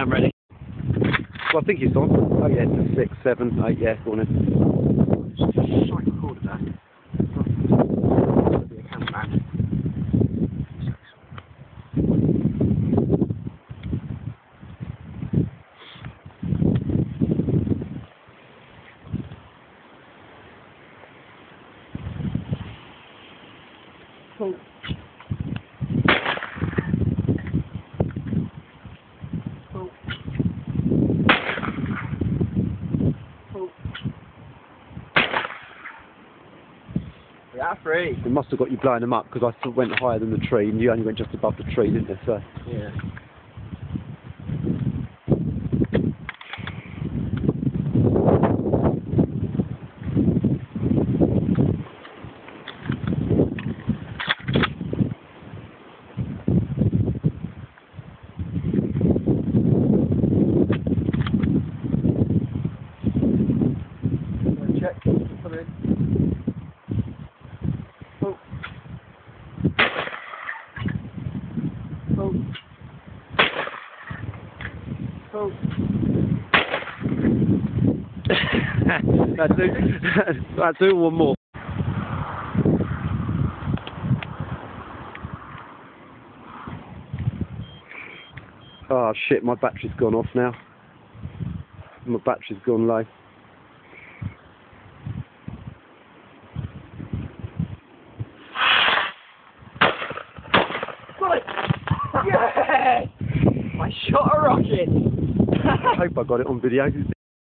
Yeah, I'm ready. Well, I think it's on. Oh yeah, it's 6, 7, 8, yeah, go on in. Just strike recorder there. Be a cameraman. Cool. Cool. Cool. Yeah, free. It must have got you blowing them up because I still went higher than the tree and you only went just above the tree, didn't you? So. Yeah. Check. Come in. Oh. Oh. Oh. That's do one more. Oh shit, my battery's gone off now. My battery's gone low. Got it! Yes! I shot a rocket! I hope I got it on video.